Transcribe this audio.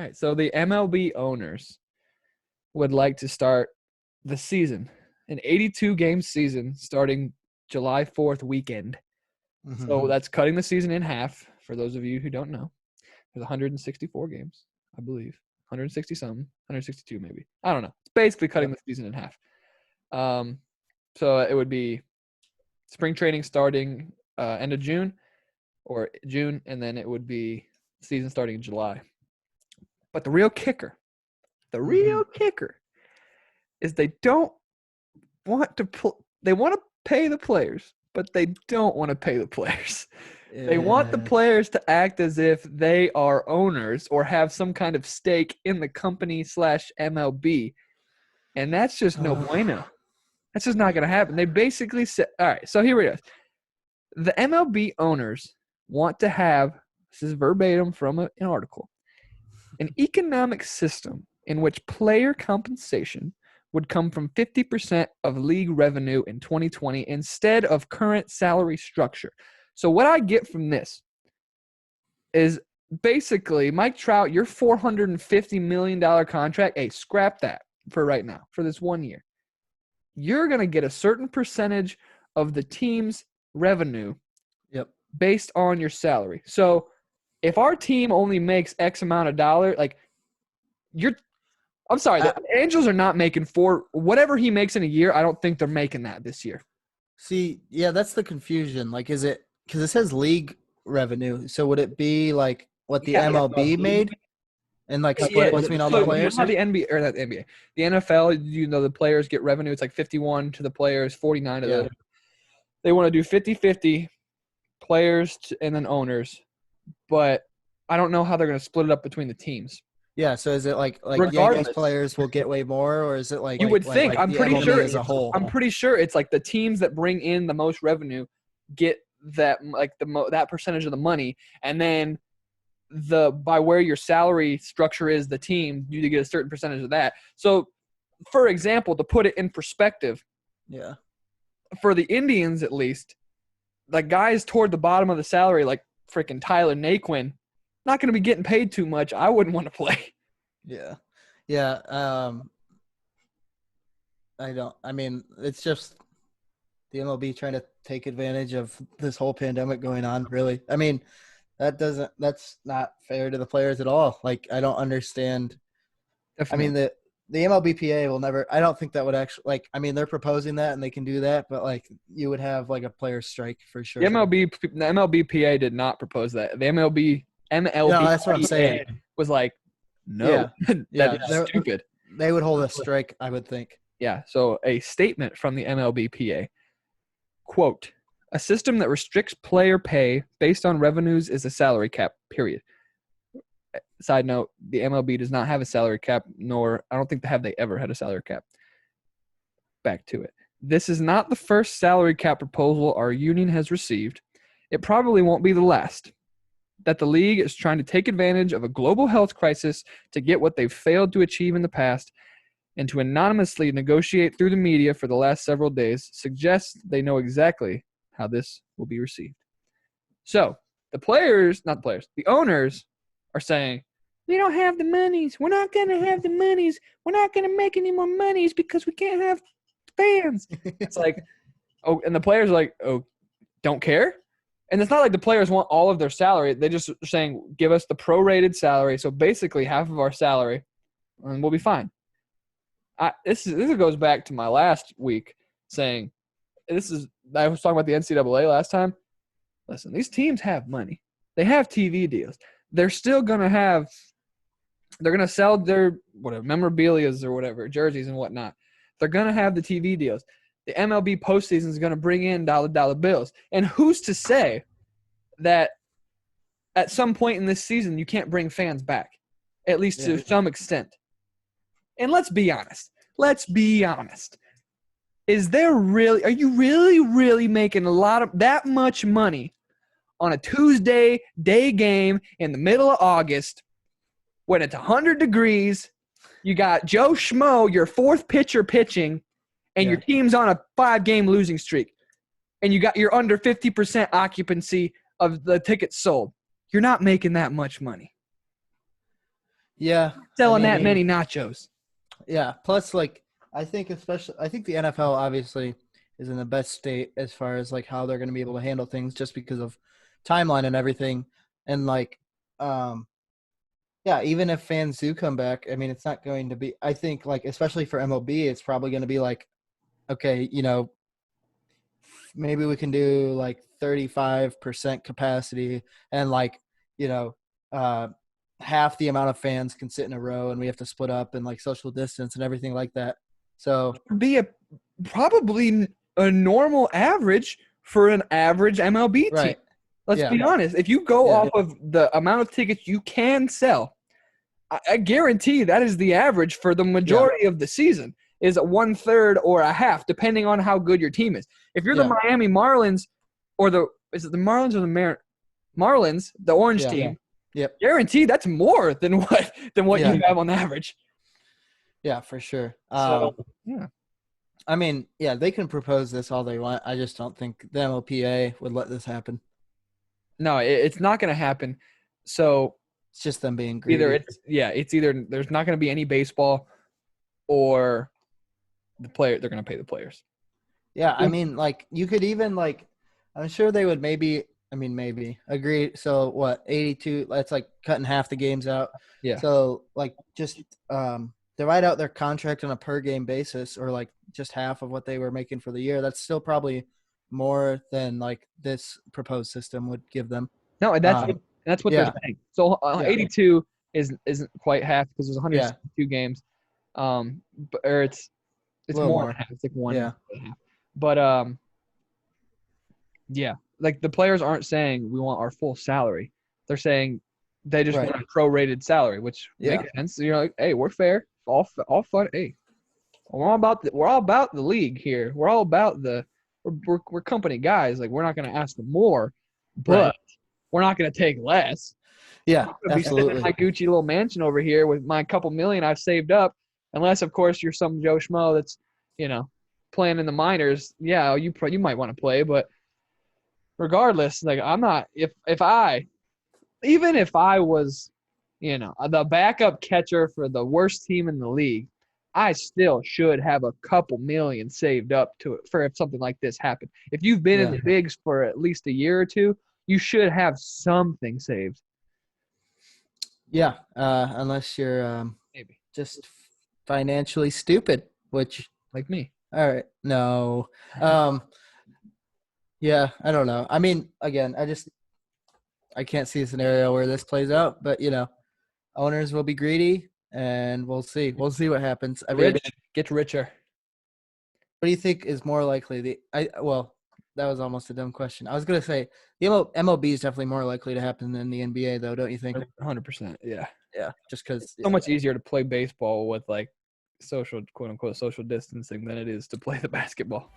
right. So the MLB owners would like to start the season, an 82-game season starting July 4th weekend. So that's cutting the season in half. For those of you who don't know, there's 164 games, I believe. 160 something, 162 maybe. I don't know. It's basically cutting the season in half. So it would be spring training starting end of June or June, and then it would be season starting in July. But the real kicker is they don't want to they want to pay the players, but they don't want to pay the players. Yeah. They want the players to act as if they are owners or have some kind of stake in the company /MLB. And that's just no bueno. That's just not going to happen. They basically said, all right, so here it is. The MLB owners want to have, this is verbatim from an article, an economic system in which player compensation would come from 50% of league revenue in 2020 instead of current salary structure. So what I get from this is basically, Mike Trout, your $450 million contract, hey, scrap that for right now, for this 1 year. You're going to get a certain percentage of the team's revenue based on your salary. So if our team only makes X amount of dollars, like I'm sorry, the Angels are not making whatever he makes in a year. I don't think they're making that this year. See, yeah, that's the confusion. Like, is it because it says league revenue? So would it be like what the MLB made and like split between all the players? You know how the NBA or not the NBA, the NFL, the players get revenue. It's like 51 to the players, 49 to the. They want to do 50-50 players and then owners, but I don't know how they're going to split it up between the teams. Yeah, so is it like Yankees players will get way more, or is it like you would think? I'm pretty sure as a whole. I'm pretty sure it's like the teams that bring in the most revenue get that that percentage of the money, and then by where your salary structure is, the team you get a certain percentage of that. So, for example, to put it in perspective, for the Indians at least, the guys toward the bottom of the salary, like freaking Tyler Naquin, not going to be getting paid too much. I wouldn't want to play. Yeah. I mean, it's just the MLB trying to take advantage of this whole pandemic going on, really. I mean, that's not fair to the players at all. Like, I don't understand. Definitely. I mean, the MLBPA will never – I don't think that would actually – like, I mean, they're proposing that and they can do that, but, like, you would have, like, a player strike for sure. The MLBPA did not propose that. The MLBPA that's what I'm saying. Was like, no, that's stupid. They would hold a strike, I would think. Yeah, so a statement from the MLBPA, quote, a system that restricts player pay based on revenues is a salary cap, period. Side note, the MLB does not have a salary cap, nor I don't think they ever had a salary cap. Back to it. This is not the first salary cap proposal our union has received. It probably won't be the last. That the league is trying to take advantage of a global health crisis to get what they've failed to achieve in the past and to anonymously negotiate through the media for the last several days suggests they know exactly how this will be received. So the owners are saying, we don't have the monies. We're not going to have the monies. We're not going to make any more monies because we can't have fans. It's like, oh, and the players are like, oh, don't care? And it's not like the players want all of their salary. They just are saying, give us the prorated salary, so basically half of our salary, and we'll be fine. This goes back to my last week saying, I was talking about the NCAA last time. Listen, these teams have money. They have TV deals. They're still going to they're going to sell their memorabilias or whatever, jerseys and whatnot. They're going to have the TV deals. The MLB postseason is going to bring in dollar bills. And who's to say that at some point in this season you can't bring fans back, at least to some extent? And let's be honest. Are you really making that much money on a Tuesday day game in the middle of August when it's 100 degrees? You got Joe Schmo, your fourth pitcher pitching, and your team's on a 5-game losing streak, and you're under 50% occupancy of the tickets sold. You're not making that much money. Yeah. Selling that many nachos. Yeah. Plus, like, I think the NFL obviously is in the best state as far as like how they're going to be able to handle things just because of timeline and everything. And like, yeah, even if fans do come back, I mean, it's not going to be, I think like, especially for MLB, it's probably going to be like, okay, maybe we can do like 35% capacity and like, you know, uh, half the amount of fans can sit in a row and we have to split up and like social distance and everything like that. So Be probably a normal average for an average MLB team. right. Let's Yeah. be honest. If you go Yeah. off of the amount of tickets you can sell, I guarantee that is the average for the majority of the season is 1/3 or a half, depending on how good your team is. If you're the Miami Marlins or is it the Marlins or the Marlins, the orange team, Yep. guaranteed that's more than what you have on average. Yeah, for sure. So, yeah. I mean, yeah, they can propose this all they want. I just don't think the MLBPA would let this happen. No, it's not going to happen. So it's just them being greedy. It's either there's not going to be any baseball or they're going to pay the players. Yeah, I mean, like you could even like, I'm sure they would maybe agree. So what, 82? That's like cutting half the games out. Yeah. So like just divide out their contract on a per game basis, or like just half of what they were making for the year. That's still probably more than like this proposed system would give them. No, and that's what they're saying. So 82 isn't quite half because there's 162 games. Or it's more than half. It's like one. Yeah. But like the players aren't saying we want our full salary. They're saying they just want a prorated salary, which makes sense. You're like, hey, we're fair, all fun. Hey, we're all about the league here. We're all about we're company guys. Like we're not going to ask for more, but we're not going to take less. Yeah, Be sitting in my Gucci little mansion over here with my couple million I've saved up, unless of course you're some Joe Schmo that's playing in the minors. Yeah, you might want to play, but regardless, like I'm not. If I was, the backup catcher for the worst team in the league, I still should have a couple million saved up for if something like this happened. If you've been in the bigs for at least a year or two, you should have something saved. Yeah, unless you're maybe just financially stupid, which like me. All right, no, yeah, I don't know. I mean, again, I can't see a scenario where this plays out, but owners will be greedy, and we'll see. We'll see what happens. I mean, get richer. What do you think is more likely? That was almost a dumb question. I was gonna say the MLB is definitely more likely to happen than the NBA, though, don't you think? 100%. Yeah. Yeah, just because it's so much easier to play baseball with like social, quote unquote, social distancing than it is to play the basketball.